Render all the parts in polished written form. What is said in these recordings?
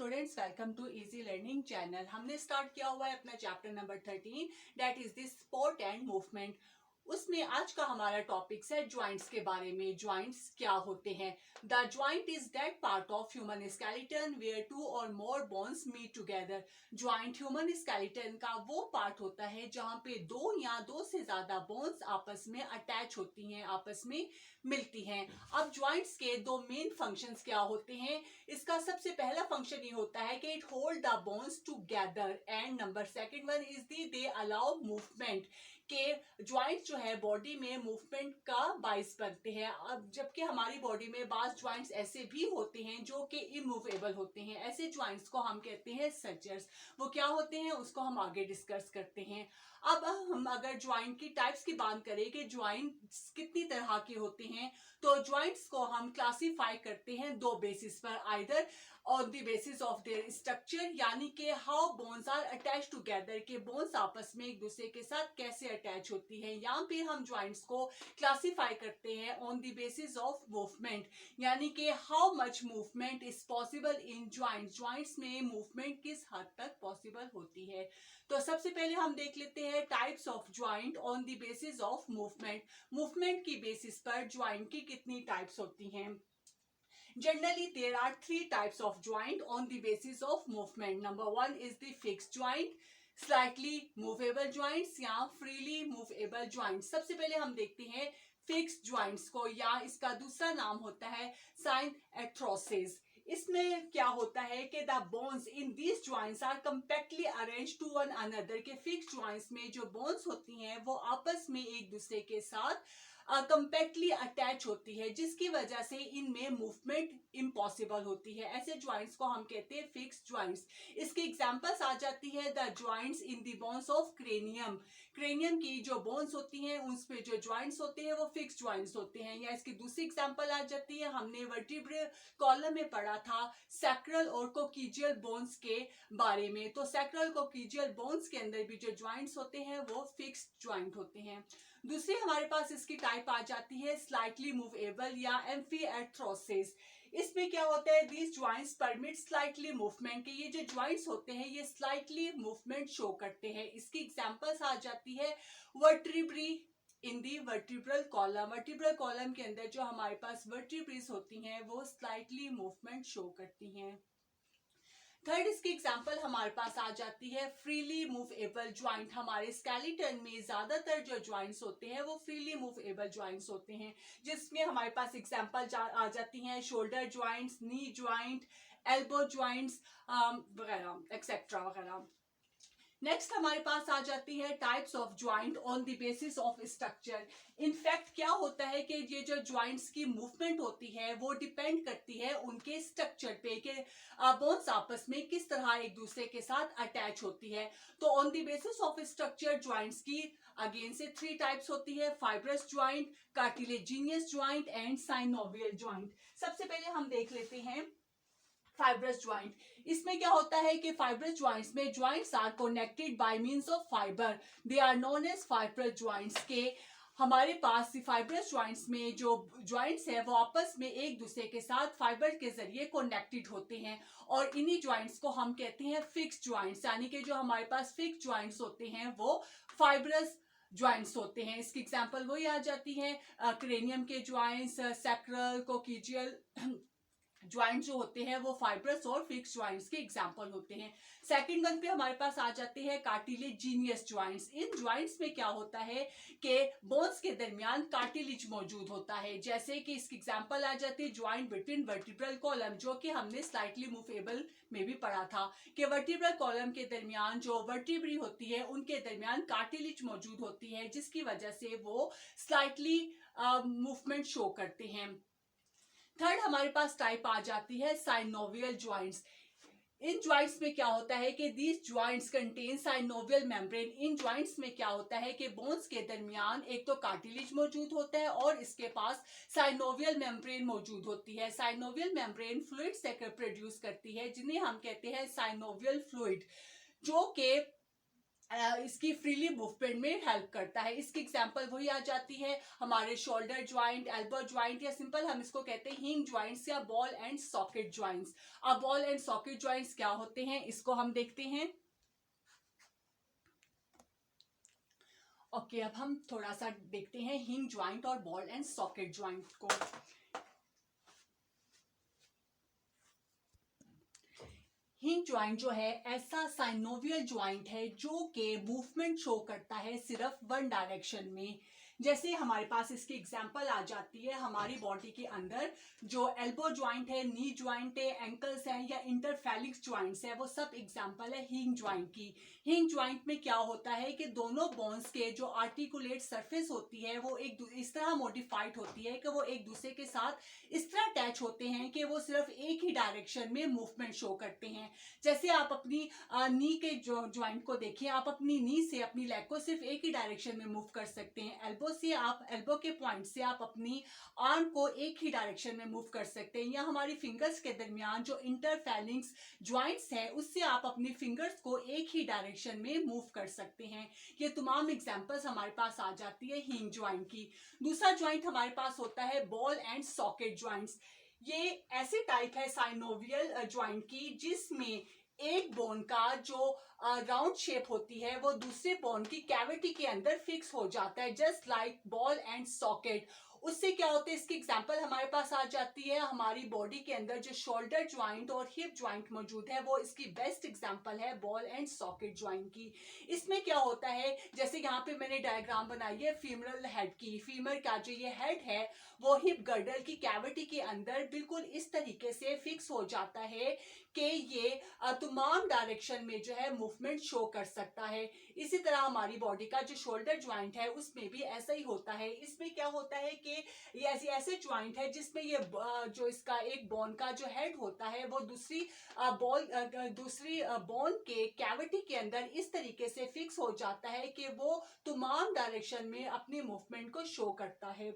Students, welcome to easy learning channel. हमने start किया हुआ है अपना chapter number 13 that is the sport and movement. उसमें आज का हमारा टॉपिक्स है ज्वाइंट्स के बारे में। ज्वाइंट्स क्या होते हैं? The joint is that part of human skeleton where two or more bones meet together. Joint human skeleton का वो पार्ट होता है जहां पे दो या दो से ज्यादा बोन्स आपस में अटैच होती हैं, आपस में मिलती हैं। अब ज्वाइंट्स के दो मेन फंक्शंस क्या होते हैं? इसका सबसे पहला फंक्शन ये होता है कि it hold the bones together and number second one is the they allow movement. के ज्वाइंट्स जो है बॉडी में मूवमेंट का बाइस बनते हैं। अब जबकि हमारी बॉडी में बाज ज्वाइंट्स ऐसे भी होते हैं जो कि इमूवेबल होते हैं, ऐसे ज्वाइंट्स को हम कहते हैं सचर्स। वो क्या होते हैं उसको हम आगे डिस्कस करते हैं। अब हम अगर ज्वाइंट की टाइप्स की बात करें कि ज्वाइंट्स कितनी तरह के होते हैं, तो ज्वाइंट्स को हम क्लासिफाई करते हैं दो बेसिस पर, either on the basis of their structure, यानी कि how bones are attach together, के बोन्स आपस में एक दूसरे के साथ कैसे अटैच होती हैं। यहाँ पे हम ज्वाइंट्स को क्लासिफाई करते हैं on the basis of movement, यानी कि how much movement is possible in joints. Joints में मूवमेंट किस हद तक पॉसिबल होती है। तो सबसे पहले हम देख लेते हैं types of joint on the basis of movement. Movement की बेसिस पर ज्वाइंट की कितनी टाइप्स होती हैं? Generally, there are three types of joint on the basis of movement. Number one is the fixed joint, slightly movable joints या freely movable joints. सबसे पहले हम देखते हैं फिक्स्ड ज्वाइंट्स को, या इसका दूसरा नाम होता है साइनएथ्रोसिस। इसमें क्या होता है कि the bones in these joints are compactly arranged to one another, के फिक्स्ड ज्वाइंट्स में जो बोन्स होती हैं वो आपस में एक दूसरे के साथ कंपैक्टली अटैच होती है, जिसकी वजह से इनमें मूवमेंट इम्पॉसिबल होती है। ऐसे ज्वाइंट्स को हम कहते हैं फिक्स्ड ज्वाइंट्स। इसकी एग्जांपल्स आ जाती है the joints in the bones of cranium. Cranium की जो बोन्स होती हैं उसमें जो ज्वाइंट्स होते हैं वो फिक्स्ड ज्वाइंट्स होते हैं। या इसकी दूसरी एग्जांपल आ जाती है, हमने वर्टिब्रल कॉलम में पढ़ा था सैक्रल और कोक्सीजियल बोन्स के बारे में। तो सैक्रल कोक्सीजियल बोन्स के अंदर भी जो ज्वाइंट्स होते हैं वो फिक्स्ड ज्वाइंट होते हैं। दूसरी हमारे पास इसकी टाइप आ जाती है स्लाइटली मूवेबल या एम्फीएर्थ्रोसिस। इसमें क्या होता है, these joints permit slightly movement, के ये जो ज्वाइंट्स होते हैं ये स्लाइटली मूवमेंट शो करते हैं। इसकी एग्जांपल्स आ जाती है vertebrae in the vertebral column. Vertebral column के अंदर जो हमारे पास वर्टिब्रीज होती हैं वो स्लाइटली मूवमेंट शो करती हैं। थर्ड इसकी एग्जांपल हमारे पास आ जाती है फ्रीली मूवेबल ज्वाइंट। हमारे स्केलेटन में ज्यादातर जो ज्वाइंट्स होते हैं वो फ्रीली मूवेबल ज्वाइंट्स होते हैं, जिसमें हमारे पास एग्जांपल आ जाती हैं shoulder joints, knee joint, elbow joints वगैरह एक्सेट्रा वगैरह। नेक्स्ट हमारे पास आ जाती है types of joint on the basis of structure. In fact क्या होता है कि ये जो ज्वाइंट्स की मूवमेंट होती है वो डिपेंड करती है उनके स्ट्रक्चर पे, कि बोन्स आपस में किस तरह एक दूसरे के साथ अटैच होती है। तो on the basis of structure joints की अगेन से थ्री टाइप्स होती है, fibrous joint, cartilaginous joint and synovial joint. सबसे पहले हम देख लेते हैं फाइब्रस ज्वाइंट। इसमें क्या होता है कि फाइब्रस ज्वाइंट्स में joints are connected by means of fiber, they are known as fibrous joints. के हमारे पास फाइब्रस ज्वाइंट्स में जो ज्वाइंट्स है वो आपस में एक दूसरे के साथ फाइबर के जरिए कनेक्टेड होते हैं, और इन्हीं ज्वाइंट्स को हम कहते हैं फिक्स्ड ज्वाइंट्स। यानी कि जो हमारे पास फिक्स्ड ज्वाइंट्स होते हैं वो फाइब्रस ज्वाइंट्स होते हैं। इसकी एग्जांपल वही आ जाती है क्रेनियम के ज्वाइंट्स, सैक्रल, कोक्सीजियल ज्वाइंट जो होते हैं वो फाइब्रस और फिक्स ज्वाइंट्स के एग्जांपल होते हैं। सेकंड वन पे हमारे पास आ जाते हैं कार्टिलेजिनियस ज्वाइंट्स। इन ज्वाइंट्स में क्या होता है कि बोन्स के दरमियान कार्टिलेज मौजूद होता है, जैसे कि इसकी एग्जांपल आ जाती है ज्वाइंट बिटवीन वर्टिब्रल कॉलम, जो कि हमने स्लाइटली मूवेबल में भी पढ़ा था कि वर्टिब्रल कॉलम के दरमियान जो वर्टिब्री होती है उनके दरमियान कार्टिलेज मौजूद होती है, जिसकी वजह से वो स्लाइटली मूवमेंट शो करते हैं। थर्ड हमारे पास टाइप आ जाती है साइनोवियल ज्वाइंट्स। इन ज्वाइंट्स में क्या होता है कि these joints contain synovial membrane. In joints में क्या होता है कि बोन्स के दरमियान एक तो कार्टिलेज मौजूद होता है और इसके पास साइनोवियल मेम्ब्रेन मौजूद होती है। साइनोवियल मेम्ब्रेन फ्लूइड से प्रोड्यूस करती है जिन्हें हम कहते हैं साइनोवियल फ्लूइड, जो कि इसकी फ्रीली मूवमेंट में हेल्प करता है। इसकी एग्जांपल वही आ जाती है हमारे शोल्डर ज्वाइंट, एल्बो ज्वाइंट, या सिंपल हम इसको कहते हैं हिंग ज्वाइंट्स या बॉल एंड सॉकेट ज्वाइंट्स। अब बॉल एंड सॉकेट ज्वाइंट्स क्या होते हैं इसको हम देखते हैं। ओके, अब हम थोड़ा सा देखते हैं हिंग ज्वाइंट और बॉल एंड सॉकेट ज्वाइंट को। हिंग ज्वाइंट जो है ऐसा साइनोवियल ज्वाइंट है जो कि मूवमेंट शो करता है सिर्फ वन डायरेक्शन में। जैसे हमारे पास इसकी एग्जांपल आ जाती है हमारी बॉडी के अंदर जो एल्बो ज्वाइंट है, नी ज्वाइंट है, एंकल्स है या इंटरफेलिक्स ज्वाइंट्स है, वो सब एग्जांपल है हिंग ज्वाइंट की। हिंग ज्वाइंट में क्या होता है कि दोनों बोन्स के जो आर्टिकुलेट सरफेस होती है वो इस तरह मॉडिफाइड होती है कि वो एक दूसरे के साथ इस तरह अटैच होते हैं कि वो सिर्फ एक ही डायरेक्शन में मूवमेंट शो करते हैं। जैसे आप अपनी नी के जो ज्वाइंट को देखिए, आप अपनी नी से अपनी लेग को सिर्फ एक ही डायरेक्शन में मूव कर सकते हैं। एल्बो से आप एल्बो के पॉइंट से आप अपनी आर्म को एक ही डायरेक्शन में मूव कर सकते हैं, या हमारी फिंगर्स के दरमियान जो इंटरफेलिंग्स ज्वाइंट्स है उससे आप अपनी फिंगर्स को एक ही डायरेक्शन में मूव कर सकते हैं। ये तमाम एग्जांपल्स हमारे पास आ जाती है हिंग ज्वाइंट की। दूसरा ज्वाइंट हमारे पास होता है बॉल एंड सॉकेट ज्वाइंट्स। ये ऐसी टाइप है साइनोवियल ज्वाइंट की जिसमें एक बोन का जो राउंड शेप होती है वो दूसरे बोन की कैविटी के अंदर फिक्स हो जाता है, just like ball and socket. उससे क्या होता है, इसकी एग्जांपल हमारे पास आ जाती है हमारी बॉडी के अंदर जो शोल्डर ज्वाइंट और हिप ज्वाइंट मौजूद है, वो इसकी बेस्ट एग्जांपल है बॉल एंड सॉकेट ज्वाइंट की। इसमें क्या होता है, जैसे यहाँ पे मैंने डायग्राम बनाई है फीमरल हेड की। फीमर का जो ये हेड है वो हिप गर्डल की कैविटी के अंदर बिल्कुल इस तरीके से फिक्स हो जाता है कि ये तमाम डायरेक्शन में जो है मूवमेंट शो कर सकता है। इसी तरह हमारी बॉडी का जो शोल्डर ज्वाइंट है उसमें भी ऐसा ही होता है। इसमें क्या होता है कि ये ऐसे ज्वाइंट है जिसमें ये जो इसका एक बोन का जो हेड होता है वो दूसरी बोन के कैविटी के अंदर इस तरीके से फिक्स हो जाता है कि वो तमाम डायरेक्शन में अपनी मूवमेंट को शो करता है।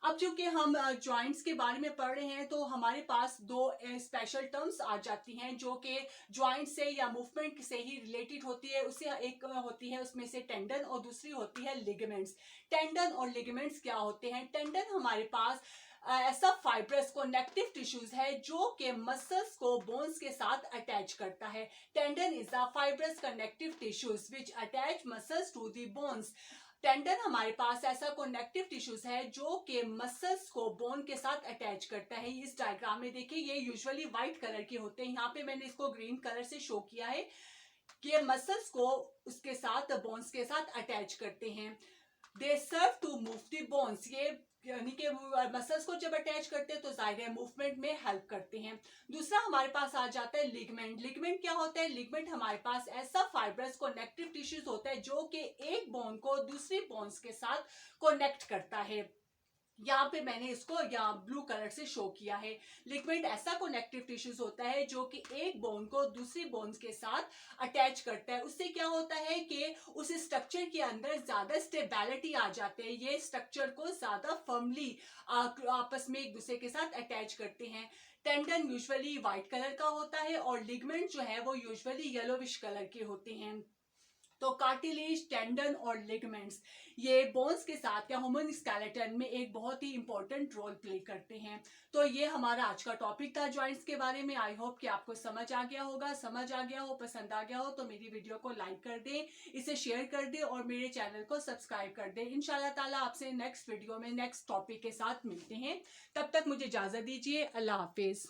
अब चूंकि हम ज्वाइंट्स के बारे में पढ़ रहे हैं तो हमारे पास दो स्पेशल टर्म्स आ जाती हैं जो कि ज्वाइंट से या मूवमेंट से ही रिलेटेड होती है। उससे एक होती है उसमें से टेंडन और दूसरी होती है लिगामेंट्स। टेंडन और लिगामेंट्स क्या होते हैं? टेंडन हमारे पास ऐसा फाइब्रस कनेक्टिव टिश्यूज है जो कि मसल्स को बोन्स के साथ अटैच करता है। Tendon is a fibrous connective tissues which attach muscles to the bones. Tendon हमारे पास ऐसा कनेक्टिव टिश्यूज है जो कि मसल्स को बोन के साथ अटैच करता है। इस डायग्राम में देखिए ये यूजुअली व्हाइट कलर के होते हैं, यहाँ पे मैंने इसको ग्रीन कलर से शो किया है कि ये मसल्स को उसके साथ बोन्स के साथ अटैच करते हैं। दे सर्व टू मूव द बोन्स। ये यानी कि मसल्स को जब अटैच करते हैं तो जाहिर है मूवमेंट में हेल्प करते हैं। दूसरा हमारे पास आ जाता है लिगमेंट। लिगमेंट क्या होता है? लिगमेंट हमारे पास ऐसा फाइब्रस कनेक्टिव टिश्यूज होता है जो कि एक बोन को दूसरी बोन्स के साथ कनेक्ट करता है। यहाँ पे मैंने इसको यहाँ ब्लू कलर से शो किया है। लिगमेंट ऐसा कनेक्टिव टिश्यूज होता है जो कि एक बोन को दूसरी बोन्स के साथ अटैच करता है। उससे क्या होता है कि उस स्ट्रक्चर के अंदर ज्यादा स्टेबिलिटी आ जाती है। ये स्ट्रक्चर को ज्यादा फर्मली आपस में एक दूसरे के साथ अटैच करते हैं। टेंडन यूजुअली व्हाइट कलर का होता है और लिगमेंट जो है वो यूजुअली येलोविश कलर के होते हैं। तो कार्टिलेज, टेंडन और लिगामेंट्स ये बोन्स के साथ या ह्यूमन स्केलेटन में एक बहुत ही इंपॉर्टेंट रोल प्ले करते हैं। तो ये हमारा आज का टॉपिक था ज्वाइंट्स के बारे में। आई होप कि आपको समझ आ गया होगा। समझ आ गया हो, पसंद आ गया हो तो मेरी वीडियो को लाइक कर दें, इसे शेयर कर दें और मेरे चैनल को सब्सक्राइब कर दें। इंशाल्लाह ताला आपसे नेक्स्ट वीडियो में नेक्स्ट टॉपिक के साथ मिलते हैं। तब तक मुझे इजाजत दीजिए। अल्लाह हाफिज।